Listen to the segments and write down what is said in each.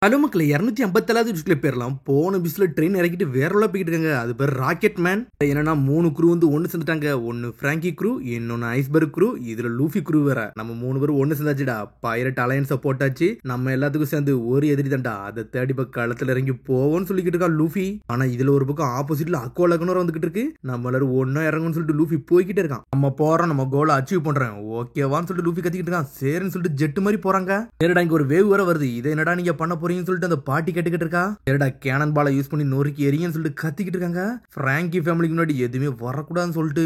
Hello மக்களே 257வது விஷயத்துல பேரலாம் போன பிஸ்ல ட்ரெயின் இறக்கிட்டு வேற உள்ள போய்கிட்டு இருக்காங்க. அது பேர் ராக்கெட் மேன். என்னன்னா 3 குரூ வந்து ஒன்னு சேர்ந்துட்டாங்க. ஒன்னு பிராங்கி குரூ, இன்னொன்னு ஐஸ்பர்க் குரூ, இதுல லூஃபி குரூ வேற. நம்ம 3 பேரும் ஒன்னு சேர்ந்தாச்சுடா. பைரட் அலையன்ஸ போட்டாச்சு. நம்ம எல்லாத்துக்கும் சேர்ந்து ஒரு எதிரி தான்டா. அதை தேடி பக்கம் களத்துல இறங்கி போவோம்னு சொல்லிக்கிட்டு இருக்கா லூஃபி. ஆனா இதுல ஒரு பக்கம் ஆப்போசிட்ல அக்கோலகனோர் வந்துகிட்டு இருக்கு. நம்ம எல்லாரும் ஒன்னா இறங்கும்னு சொல்லிட்டு லூஃபி போய்கிட்டே இருக்கான். நம்ம போறோம், நம்ம கோலை அச்சீவ் பண்றேன் ஓகேவான்னு சொல்லிட்டு லூஃபி கத்திக்கிட்டு இருக்கான். சரின்னு சொல்லிட்டு ஜெட் மாதிரி போறாங்க. சரிடா, இங்க ஒரு வேவ் வர வருது. இதை என்னடா நீங்க பண்ண போறீங்கன்னு சொல்லிட்டு அந்த பாட்டி கேட்டுக்கிட்டு இருக்கா. சரிடா, கேனன் பாலை யூஸ் பண்ணி நொறுக்கி எரியன்னு சொல்லிட்டு கத்திக்கிட்டு இருக்காங்க. பிராங்கி ஃபேமிலிக்கு முன்னாடி எதுவுமே வரக்கூடாதுன்னு சொல்லிட்டு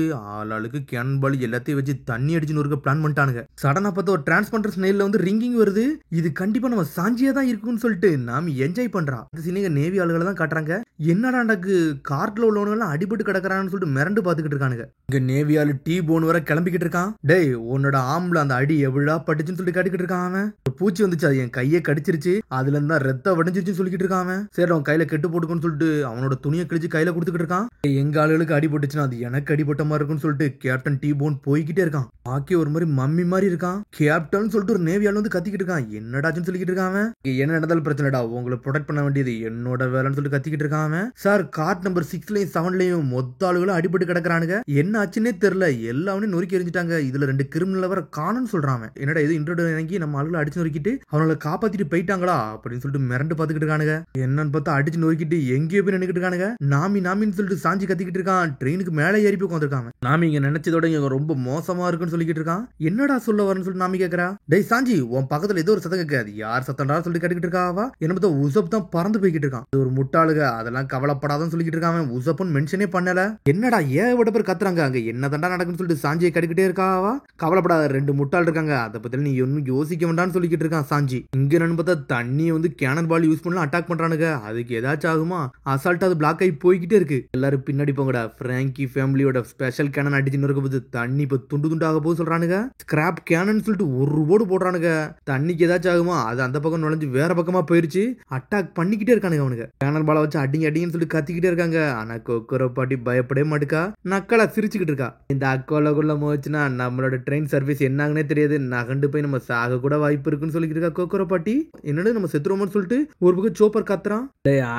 ஆளுக்கு கேனன் பால் எல்லாத்தையும் வச்சு தண்ணி அடிச்சு நொறுக்க பிளான் பண்ணிட்டானுங்க. சடனா பார்த்து ஒரு டிரான்ஸ்பண்டர் ஸ்னெயில்ல வந்து ரிங்கிங் வருது. இது கண்டிப்பா நம்ம சாஞ்சியா தான் இருக்குன்னு சொல்லிட்டு நாம என்ஜாய் பண்றா. இந்த சீனிங்க நேவி ஆளுகளை தான் காட்டுறாங்க. என்னடாண்டாக்கு கார்ட்ல உள்ளவங்க எல்லாம் அடிபட்டு கிடக்குறான்னு சொல்லிட்டு மிரண்டு பாத்துக்கிட்டு இருக்கானுங்க. இங்க நேவி ஆளு டீ போன் வர கிளம்பிக்கிட்டு இருக்கான். டேய், உன்னோட ஆம்ல அந்த அடி எவ்வளா பட்டுச்சுன்னு சொல்லிட்டு காட்டிக்கிட்டு இருக்கான். அவன் பூச்சி வந்துச்சு, அது என் கையை கடிச்சிருச்சு, அதுல இருந்தா ரத்த வடிஞ்சிருச்சுன்னு சொல்லிக்கிட்டு இருக்கான். சரி, அவன் கையில கெட்டு போட்டுக்கணும்னு சொல்லிட்டு அவனோட துணியை கிழிச்சு கையில கொடுத்துக்கிட்டு இருக்கான். எங்க ஆளுகளுக்கு அடிபட்டுச்சுன்னா அது எனக்கு அடிபட்ட மாதிரி இருக்குன்னு சொல்லிட்டு கேப்டன் டீ போன் போய்கிட்டே இருக்கான். பாக்கி ஒரு மாதிரி மம்மி மாதிரி இருக்கான். கேப்டன் சொல்லிட்டு ஒரு நேவி ஆளு வந்து கத்திக்கிட்டு இருக்கான். என்னடாச்சுன்னு சொல்லிக்கிட்டு இருக்கான். என்ன நடந்தாலும் பிரச்சனைடா, உங்களை ப்ரொடெக்ட் பண்ண வேண்டியது என்னோட வேலைன்னு சொல்லிட்டு கத்திக்கிட்டு இருக்கான். சார், கார்ட் நம்பர் 6லயும் 7லயும் மொத்த ஆளுகளும் அடிபட்டு கிடக்குறானுங்க. என்ன ஆச்சுன்னே தெரியல, எல்லாமே நொறுக்கி எரிஞ்சிட்டாங்க. இதுல 2 கிரிமினல் வர காணும்னு சொல்றாங்க. என்னடா இது, இன்ட்ரோட இறங்கி நம்ம ஆளுகளை அடிச்சு நொறுக்கிட்டு அவங்களை காப்பாத்திட்டு போயிட்டாங்களா அப்படின்னு சொல்லிட்டு மிரண்டு பாத்துக்கிட்டு இருக்கானுங்க. என்னன்னு பார்த்தா அடிச்சு நொறுக்கிட்டு எங்கேயோ போய் நினைக்கிட்டு இருக்கானுங்க. நாமின்னு சொல்லிட்டு சாஞ்சி கத்திக்கிட்டு இருக்கான். ட்ரெயினுக்கு மேலே ஏறி போய் உட்காந்துருக்காங்க. நாமி இங்க நினைச்சதோட இங்க ரொம்ப மோசமா இருக்குன்னு சொல்லிக்கிட்டு இருக்கான். என்னடா சொல்ல வரன்னு சொல்லிட்டு நாமி கேக்குறா. டேய் சாஞ்சி, உன் பக்கத்துல ஏதோ ஒரு சத்தம் கேட்காது, யார் சத்தம்டா சொல்லிட்டு கேட்டுக்கிட்டு இருக்காவா. என்ன பார்த்தா உசப் தான் பறந்து போய்கிட்டு இருக்கான். இது ஒரு முட்டாளுக, அதெல்லாம் கவலைப்படாதான் சொல்லிக்கிட்டு இருக்கான். உசப்புன்னு மென்ஷனே பண்ணல. என்னடா ஏகப்பட்ட பேர் கத்துறாங்க, அங்க என்னதாண்டா நடக்குன்னு சொல்லிட்டு சாஞ்சியை கட்டிக்கிட்டே இருக்காவா. கவலைப்படாத, 2 முட்டாள் இருக்காங்க, அதை பத்தி நீ ஒன்னும் யோசிக்க வேண்டாம்னு சொல்லிக்கிட்டு இருக்கான் சாஞ்சி. இங்க என்னன்னு பார்த்தா தண்ணியை வந்து கேனன் பால் யூஸ் பண்ணலாம் அட்டாக் பண்றானுங்க. அதுக்கு ஏதாச்சும் ஆகுமா, அசால்ட்டா அது பிளாக் ஆகி போய்கிட்டே இருக்கு. எல்லாரும் பின்னாடி போங்கடா. பிராங்கி ஃபேமிலியோட ஸ்பெஷல் கேனன் அடிச்சு நொறுக்க போது தண்ணி இப்ப துண்டு துண்டாக போது சொல்றானுங்க. ஸ்கிராப் கேனன் சொல்லிட்டு ஒரு ஓடு போடுறானுங்க. தண்ணிக்கு ஏதாச்சும் ஆகுமா, அது அந்த பக்கம் நுழைஞ்சு வேற பக்கமா போயிருச்சு. அட்டாக் பண்ணிக்கிட்டே இருக்கானுங்க அவனுங்க. கேனன் பாலை வச்சு அடிங்கன்னு சொல்லிட்டு கத்திக்கிட்டே இருக்காங்க. ஆனா கொக்கர பாட்டி பயப்படவே மாட்டுக்கா, நக்கலா சிரிச்சுக்கிட்டு இருக்கா. இந்த அக்கோலகுள்ள போச்சுன்னா நம்மளோட ட்ரெயின் சர்வீஸ் என்னாங்கன்னே தெரியாது, நகண்டு போய் நம்ம சாக கூட வாய்ப்பு இருக்குன்னு சொல்லிக்கிட்டு இருக்கா கொக்கர பாட்டி. என்னன்னு நம்ம செத்துருவோம்னு சொல்லிட்டு ஒரு பக்கம் சோப்பர் கத்துறான்.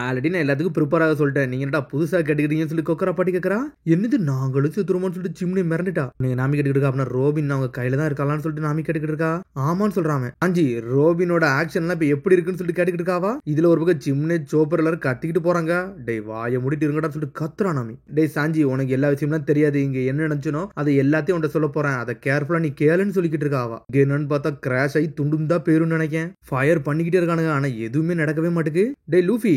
ஆல்ரெடி நான் எல்லாத்துக்கும் ப்ரிப்பேர் ஆக சொல்லிட்டேன், நீங்க என்னடா புதுசா கேட்டுக்கிட்டீங்கன்னு சொல்லி கொக்கர பாட்டி கேக்குறா. என்னது நாங்களும் செத்துருவோம்னு சொல்லிட்டு சிம்னி மிரண்டுட்டா. நீங்க நாமி கேட்டுக்கிட்டு இருக்கா. அப்படின்னா ரோபின் அவங்க கையில தான் இருக்காளான்னு சொல்லிட்டு நாமி கேட்டுக்கிட்டு இருக்கா. ஆமான்னு சொல்றாங்க. ஆஞ்சி, ரோபினோட ஆக்ஷன் எல்லாம் இப்ப எப்படி இருக்குன்னு சொல்லிட்டு கேட்டுக்கிட்டு இருக்காவா. இதுல ஒரு பக்கம் சிம்னே சோப்பர் எல்லாரும் கத்திக்கிட்டு போறாங்க. டேய் வாயை முடிட்டு இருங்கடா சொல்லிட்டு கத்துறான் நாமி. டேய் சாஞ்சி, உனக்கு எல்லா விஷயம்லாம் தெரியாது, இங்க என்ன நினைச்சனோ அதை எல்லாத்தையும் உன்ட்ட சொல்ல போறேன், அதை கேர்ஃபுல்லா நீ கேளுன்னு சொல்லிக்கிட்டு இருக்காவா. இங்க என்னன்னு பார்த்தா கிராஷ் ஆகி துண்டும் தான் பேருன்னு நினைக்கேன். ஃபயர் பண்ணிக்கிட்டே இருக்கானுங்க, ஆனா எதுவுமே நடக்கவே மாட்டுக்கு. டேய் லூஃபி,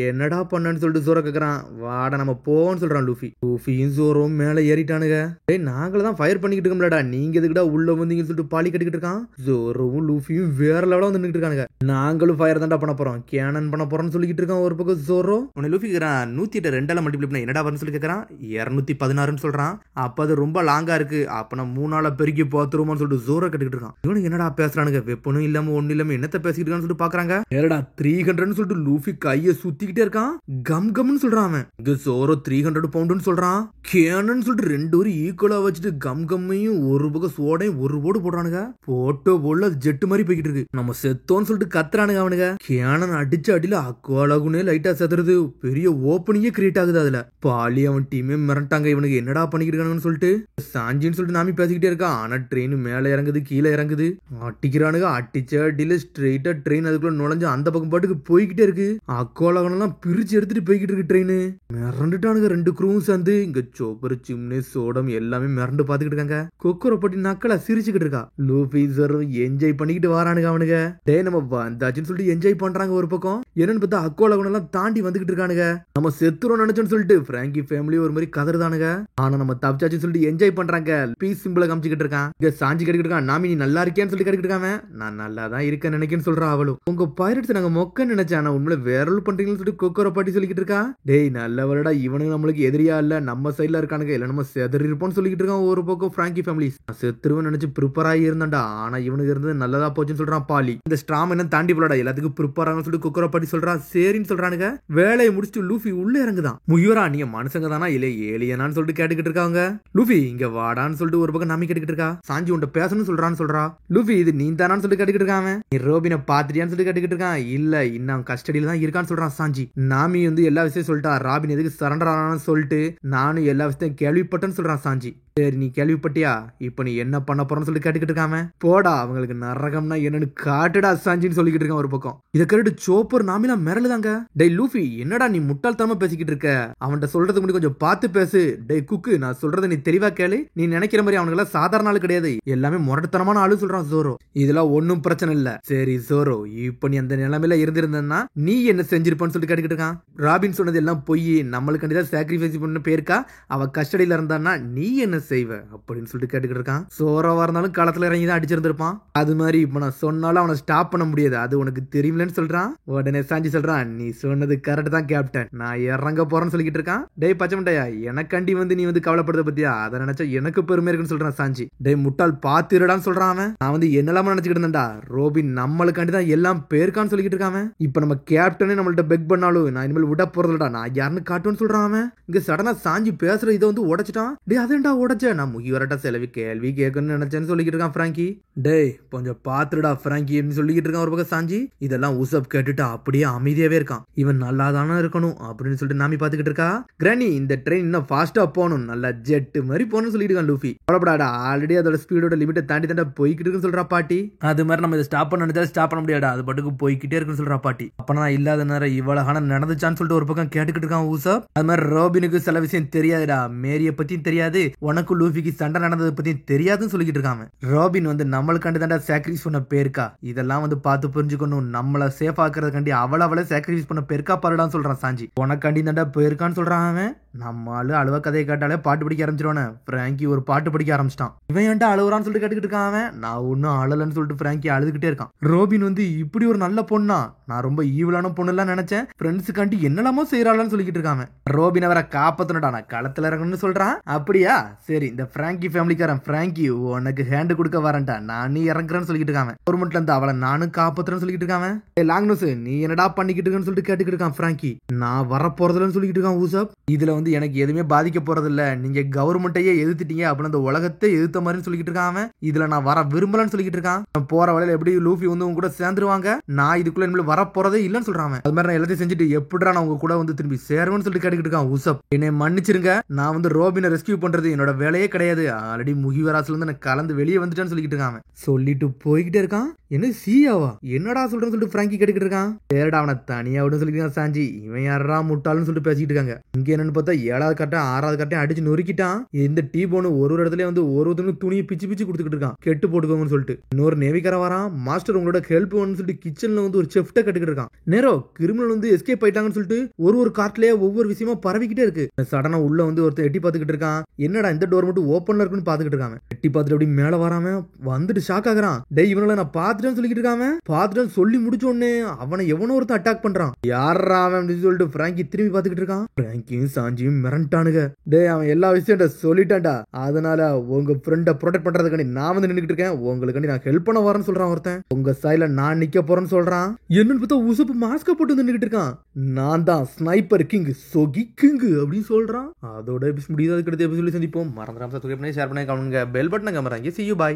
என்னடா பண்ணன்னு சொல்லிட்டு சோர கேக்குறான். வாடா நம்ம போவோம்னு சொல்றான் லூஃபி. லூஃபியும் சோரும் மேல ஏறிட்டானுங்க. டேய் நாங்கள தான் ஃபயர் பண்ணிக்கிட்டு இருக்கோம்லடா, நீங்க எதுக்குடா உள்ள வந்தீங்கன்னு சொல்லிட்டு பாலி கட்டிக்கிட்டு இருக்கான். சோரும் லூஃபியும் வேற லெவலா வந்து நின்னுட்டு இருக்கானுங்க. நாங்களும் ஃபயர் தான்டா பண்ண போறோம், கேனன் பண்ண போறோம்னு சொல்லிக்கிட்டு இருக்கான். ஒரு பக்கம் சோரோ உன்னை லூஃபி கேக்குறான். 108 2ஆல மல்டிப்ளை பண்ண என்னடா வரும்னு சொல்லி கேக்குறான். 216ன்னு சொல்றான். அப்ப அது ரொம்ப லாங்கா இருக்கு, அப்ப நான் 3 பெருக்கி பாத்துருவோம்னு சொல்லிட்டு ஜோரோ கட்டிக்கிட்டு இருக்கான். இவனுக்கு என்னடா பேசுறானுங்க, வெப்பனும் இல்லாம ஒண்ணு இல்லாம என்னத்த பேசிக்கிட்டு இருக்கான்னு சொல்லிட்டு பாக்குறாங்க. ஏடா 300ன்னு சொல்லிட்டு லூஃபி கையை சுத்திக்கிட்டே இருக்கான். கம்னு சொல்றான் அவன். இங்க சோரோ 300 பவுண்டுன்னு சொல்றான். கேனன் சொல்லிட்டு 2 ஒரு ஈக்குவலா வச்சுட்டு கம்மையும் ஒரு பக்கம் சோடையும் ஒரு போடு போடுறானுங்க. போட்டோ போல அது ஜெட்டு மாதிரி போய்கிட்டு இருக்கு. நம்ம செத்தோன்னு சொல்லிட்டு கத்துறானுங்க அவனுங்க. கேனன் அடிச்சு அடியில அக்குவாலகுனே லைட்டா செத்துறது. பெரிய ஓப்பனிங்கே கிரியேட் ஆகுது. அதுல பாலி அவன் டீமே மிரட்டாங்க. இவனுக்கு என்னடா பண்ணிக்கிட்டு இருக்கானுன்னு சொல்லிட்டு சாஞ்சின்னு சொல்லிட்டு நாமி பேசிக்கிட்டே இருக்கான். ஆனா ட்ரெயின் மேல இறங்குது கீழே இறங்குது. அட்டிக்கிறானுங்க. அட்டிச்ச அடியில ஸ்ட்ரெயிட்டா ட்ரெயின் அதுக்குள்ள நுழைஞ்சு அந்த பக்கம் பாட்டுக்கு போய்கிட்டே இருக்கு. அக்கோலகனெல்லாம் பிரிச்சு எடுத்துட்டு போய்கிட்டு இருக்கு ட்ரெயின். மிரண்டுட்டானுங்க 2 குரூவும் சேர்ந்து. இங்க சோப்பர் சிம்னே சோடம் எல்லாமே மிரண்டு பாத்துக்கிட்டு இருக்காங்க. கொக்கரை பட்டி நக்கலா சிரிச்சுக்கிட்டு இருக்கா. லூஃபி சர் என்ஜாய் பண்ணிக்கிட்டு வரானுங்க அவனுங்க. டே நம்ம வந்தாச்சுன்னு சொல்லிட்டு என்ஜாய் பண்றாங்க ஒரு பக்கம். என்னன்னு பார்த்தா அக்கோலகனெல்லாம் தாண்டி வந்துகிட்டு இருக்கானுங்க. நம்ம செத்துறோம் நினைச்சோன்னு சொல்லிட்டு பிராங்கி ஃபேமிலி ஒரு மாதிரி கதறுதானுங்க. ஆனா நம்ம தப்பிச்சாச்சுன்னு சொல்லிட்டு என்ஜாய் பண்றாங்க. பீஸ் சிம்பிள காமிச்சுக்கிட்டு இருக்கான். இங்க சாஞ்சி கட்டிக்கிட்டு இருக்கான். நாமி நீ நல்லா இருக்கேன்னு சொல்லி கட்டிக்கிட்டு இருக்காம. நான் நல்லா தான் இருக்கேன்னு நினைக்கேன்னு சொல்றா அவளும். உங்க பைரட்ஸ் நாங்க மொக்க நினைச்சேன், ஆனா உண்மையில வேற பண்றீங்கன்னு சொல்லிட்டு கொக்கரை பாட்டி சொல்லிக்கிட்டு இருக்கா. டேய் நல்லவரடா, இவனுக்கு நம்மளுக்கு எதிரியா இல்ல, நம்ம சைட்ல இருக்கானுங்க, இல்ல நம்ம செதறி இருப்போம்னு சொல்லிக்கிட்டு இருக்கான். ஒரு பக்கம் பிராங்கி ஃபேமிலி செத்துருவேன் நினைச்சு ப்ரிப்பேர் ஆகி இருந்தான்டா, ஆனா இவனுக்கு இருந்தது நல்லதா போச்சுன்னு சொல்றான் பாலி. இந்த ஸ்ட்ராம் என்ன தாண்டி போலடா, எல்லாத்துக்கும் ப்ரிப்பேர் ஆகணும்னு சொல்லிட்டு கொக்கரை பாட்டி சொல்றான். சரின்னு சொல்றானுங்க. வேலையை முடிச்சுட்டு லூஃபி உள்ள இறங்குதான். முயரா நீங்க மனுஷங்க தானா இல்ல ஏலியனான்னு சொல்லிட்டு கேட்டுக்கிட்டு இருக்காங்க. லூஃபி இங்க வாடான்னு சொல்லிட்டு ஒரு பக்கம் நாமி கேட்டுக்கிட்டு இருக்கா. சாஞ்சி உன்ட்ட பேசணும்னு சொல்றான்னு சொல்றா. லூஃபி இது நீ தானான்னு சொல்லிட்டு கேட்டுக்கிட்டு கேட்டுக்கிட்டு இருக்கான். நீ ரோபினை பாத்துட்டியான்னு சொல்லி கேட்டுக்கிட்டு இருக்கான். இல்ல இன்னும் கஸ்டடியில தான் இருக்கான்னு சொல்றான் சாஞ்சி. நாமி வந்து எல்லா விஷயம் சொல்லிட்டா, ராபின் எதுக்கு சரண்டர் ஆனான்னு சொல்லிட்டு நானும் எல்லா விஷயத்தையும் கேள்விப்பட்டேன்னு சொல்றான் சாஞ்சி. சரி நீ கேள்விப்பட்டியா, இப்ப நீ என்ன பண்ண போறன்னு சொல்லி கேட்டுக்கிட்டு இருக்காம. போடா அவங்களுக்கு நரகம்னா என்னன்னு காட்டுடா சாஞ்சின்னு சொல்லிக்கிட்டு இருக்கான் ஒரு பக்கம். இதை கேட்டு சோப்பர் நாமிலாம் மிரளுதாங்க. டேய் லூஃபி என்னடா நீ முட்டாள்தனமா பேசிக்கிட்டு இருக்க, அவன்கிட்ட சொல்றதுக்கு முன்னாடி கொஞ்சம் பார்த்து பேசு. டேய் குக்கு நான் சொல்றதை நீ தெளிவா கேளு. நீ நினைக்கிற மாதிரி அவனுக்கு சாதாரண ஆளு கிடையாது, எல்லாமே முரட்டுத்தனமான ஆளு சொல்றான் ஜோரோ. இதெல்லாம் ஒன்னும் பிரச்சனை இல்ல. சரி ஜோரோ இப்ப நீ அந்த நிலைமையில இருந்திருந்தா நீ என்ன செஞ்சிருப்பான்னு சொல்லி கேட்டுக்கிட்டு இருக்கான். ராபின் சொன்னது எல்லாம் பொய், நம்மளுக்கு சாக்ரிஃபைஸ் பண்ண பேருக்கா, அவ கஸ்டடியில இருந்தான்னா நீ என்ன செய்வ அப்படின்னு சொல்லிட்டு கேட்டுக்கிட்டு இருக்கான். சோறவா இருந்தாலும் களத்துல இறங்கி தான் அடிச்சிருந்திருப்பான். அது மாதிரி இப்ப நான் சொன்னாலும் அவனை ஸ்டாப் பண்ண முடியாது, அது உனக்கு தெரியும்லன்னு சொல்றான். உடனே சாஞ்சி சொல்றான், நீ சொன்னது கரெக்ட் தான் கேப்டன், நான் இறங்க போறேன்னு சொல்லிக்கிட்டு இருக்கான். டேய் பச்சை மண்டையா எனக்காண்டி வந்து நீ வந்து கவலைப்படுறத பத்தியா, அதை நினைச்சா எனக்கு பெருமை இருக்குன்னு சொல்றான் சாஞ்சி. டேய் முட்டாள் பாத்துடான்னு சொல்றான் அவன். நான் வந்து என்னெல்லாம நினைச்சுக்கிட்டு இருந்தேன்டா, ரோபின் நம்மளுக்காண்டி தான் எல்லாம் பேருக்கான்னு சொல்லிக்கிட்டு இருக்கான். இப்ப நம்ம கேப்டனே நம்மள்ட்ட பெக் பண்ணாலும் நான் இனிமேல் விட போறதுலடா, நான் யாருன்னு காட்டுன்னு சொல்றான் அவன். இங்க சடனா சாஞ்சி பேசுற இதை வந்து உடைச்சிட்டான். டேய் அதேண்டா உடைச்ச, நான் முகிவரட்டா செலவி கேள்வி கேட்கணும்னு நினைச்சேன்னு சொல்லிக்கிட்டு இருக்கான் பிராங்கி. டேய் கொஞ்சம் பாத்துடா பிராங்கி சொல்லிக்கிட்டு இருக்கான் ஒரு பக்கம் சாஞ்சி. இதெல்லாம் உசப் கேட்டுட்டு அப்படியே அமைதியாவே இருக்கான். இவன் நல்லா தானே இருக்கணும் அப்படின்னு சொல்லிட்டு நாமி பாத்துக்கிட்டு இருக்கா. கிரானி இந்த ட்ரெயின் இன்னும் ஃபாஸ்டா போகணும், நல்லா ஜெட் மாதிரி போகணும்னு சொல்லிட்டு இருக்கான் லூஃபி. அவ்வளோடாடா ஆல்ரெடி அதோட ஸ்பீடோட லிமிட்டை தாண்டி தாண்டா போய்கிட்டு இருக்குன்னு சொல்றா பாட்டி. அது மாதிரி நம்ம இதை ஸ்டாப் பண்ண நினைச்சா ஸ்டாப் பண்ண முடியாடா, அது பாட்டுக்கு போய்கிட்டே இருக்குன்னு சொல்றா பாட்டி. அப்ப நான் இல்லாத நேரம் இவ்வளவு நடந்துச்சான்னு சொல்லிட்டு ஒரு பக்கம் கேட்டுக்கிட்டு இருக்கான் உசப். அது மாதிரி ரோபினுக்கு சில விஷயம் தெரியாதுடா, மேரிய பத்தியும் தெரியாது, உனக்கு லூஃபிக்கு சண்டை நடந்ததை பத்தி தெரியாதுன்னு சொல்லிக்கிட்டு இருக்காங்க. ராபின் வந்து நம்மளுக்காண்டி தாண்டா சாக்ரிஃபைஸ் பண்ண பேருக்கா, இதெல்லாம் வந்து பார்த்து புரிஞ்சுக்கணும், நம்மள சேஃப் ஆக்குறதுக்காண்டி அவளை சாக்ரிஃபைஸ் பண்ண பேருக்கா பாருடான்னு சொல்றான் சாஞ்சி. உனக்காண்டி தாண்டா பேருக்கான்னு சொல்றான் அவன். நம்ம ஆளு அழுவ கதையை கேட்டாலே பாட்டு படிக்க ஆரம்பிச்சிருவானே. பிராங்கி ஒரு பாட்டு படிக்க ஆரம்பிச்சிட்டான். இவன் ஏன்டா அழுவுறான்னு சொல்லிட்டு கேட்டுக்கிட்டு இருக்கான் அவன். நான் ஒன்னும் அழலன்னு சொல்லிட்டு பிராங்கி அழுதுகிட்டே இருக்கான். ரோபின் வந்து இப்படி ஒரு நல்ல பொண்ணா, நான் ரொம்ப ஈவிலான பொண்ணு எல்லாம் நினைச்சேன், ஃப்ரெண்ட்ஸுக்காண்டி என்னெல்லாமோ செய்யறாள்னு சொல்லிக்கிட்டு இருக்காங்க. ரோபின் அவரை காப்பாத்தனடா, நான் களத்துல இறங்கணும்னு சொல்றான். அப்படியா சரி இந்த பிராங்கி ஃபேமிலிக்காரன் பிராங்கி உனக்கு ஹேண்ட் கொடுக்க வரேன்டா, நான் இறங்குறேன்னு சொல்லிட்டு இருக்காங்க. கவர்மெண்ட்ல இருந்து அவளை நானும் காப்பாத்துறேன்னு சொல்லிட்டு இருக்காங்க. லாங் நோஸ் நீ என்னடா பண்ணிக்கிட்டு இருக்கன்னு சொல்லிட்டு கேட்டுக்கிட்டு இருக்கான் பிராங்கி. நான் வர போறதுலன்னு சொல்லிட்டு இருக்கான் ஊசப். இதுல வந்து எனக்கு எதுவுமே பாதிக்க போறது இல்ல, நீங்க கவர்மெண்ட்டையே எதிர்த்துட்டீங்க அப்படின்னு அந்த உலகத்தை எதிர்த்த மாதிரி சொல்லிட்டு இருக்கான். இதுல நான் வர விரும்பலன்னு சொல்லிட்டு இருக்கான். போற வழியில எப்படி லூஃபி வந்து உங்க கூட சேர்ந்துருவாங்க, நான் இதுக்குள்ள இனிமேல் வர போறதே இல்லன்னு சொல்றான். அது மாதிரி நான் எல்லாத்தையும் செஞ்சுட்டு எப்படிடா நான் உங்க கூட வந்து திரும்பி சேருவேன்னு சொல்லிட்டு கேட்டுக்கிட்டு இருக்கான் ஊசப். என்னை மன்னிச்சிருங்க, நான் வந்து ரோபினை ரெஸ்கியூ பண்றது என்னோட வேலையே கிடையாது, ஆல்ரெடி முகிவராசுல இருந்து எனக்கு கலந்து வெளியே வந்துட்டான்னு சொல்லிட்டு இருக்கான். சொல்லிட்டு போய்கிட்டே இருக்கான். என்ன சீயாவா என்னடா சொல்றேன்னு சொல்லிட்டு பிராங்கி கேட்டுக்கிட்டு இருக்கான். சேரடா அவனை தனியா விடுன்னு சொல்லிட்டு சாஞ்சி. இவன் யாரா முட்டாள்னு சொல்லிட்டு பேசிக்கிட்டு இருக்காங்க. இங்க என்னன்னு பார்த்தா 7வது கட்டம் 6வது கட்டம் அடிச்சு நொறுக்கிட்டான். இந்த டீ போனு ஒரு இடத்துல வந்து ஒரு துணியை பிச்சு பிச்சு கொடுத்துக்கிட்டு இருக்கான், கெட்டு போட்டுக்கோங்கன்னு சொல்லிட்டு. இன்னொரு நேவிக்கார வரான். மாஸ்டர் உங்களோட ஹெல்ப் வேணும்னு சொல்லிட்டு கிச்சன்ல வந்து ஒரு செஃப்ட கட்டுக்கிட்டு இருக்கான். நேரோ கிரிமினல் வந்து எஸ்கேப் ஆயிட்டாங்கன்னு சொல்லிட்டு ஒரு கார்ட்லயே ஒவ்வொரு விஷயமா பரவிக்கிட்டே இருக்கு. சடனா உள்ள வந்து ஒருத்தர் எட்டி பாத்துக்கிட்டு இருக்கான். என்னடா இந்த டோர் மட்டும் ஓப்பன்ல இருக்குன்னு பாத்துக்கிட்டு இருக்காங்க. எட்டி பாத்துட்டு அப்படி மேல வராம வந்துட்டு ஷாக் ஆகுறான். டேய் இவனால நான் பாத்துட்டேன்னு சொல்லிக்கிட்டு இருக்காம. பாத்துட்டேன்னு சொல்லி முடிச்ச உடனே அவனை எவனோ ஒருத்தன் அட்டாக் பண்றான். யாரா அவன் அப்படின்னு சொல்லிட்டு பிராங்கி திரும்பி பாத்துக்கிட்டு இருக்கான். பிராங்கியும் சாஞ்சியும் மிரண்டானுங்க. டேய் அவன் எல்லா விஷயம் சொல்லிட்டான்டா, அதனால உங்க ஃப்ரெண்ட ப்ரொடெக்ட் பண்றதுக்காண்டி நான் வந்து நின்னுக்கிட்டு இருக்கேன், உங்களுக்கு நான் ஹெல்ப் பண்ண வரேன்னு சொல்றான் ஒருத்தன். உங்க சைடுல நான் நிக்க போறேன்னு சொல்றான். என்னன்னு பார்த்தா உசப்பு மாஸ்க போட்டு நின்னுக்கிட்டு இருக்கான். நான் தான் ஸ்னைப்பர் கிங் சொகி கிங் அப்படின்னு சொல்றான். அதோட முடியாது கிடையாது சொல்லி சந்திப்போம். மறந்துடாம சப்ஸ்கிரைப் பண்ணி ஷேர் பண்ணி கமெண்ட் பெல் பட்டனை கமராங்க. See you bye.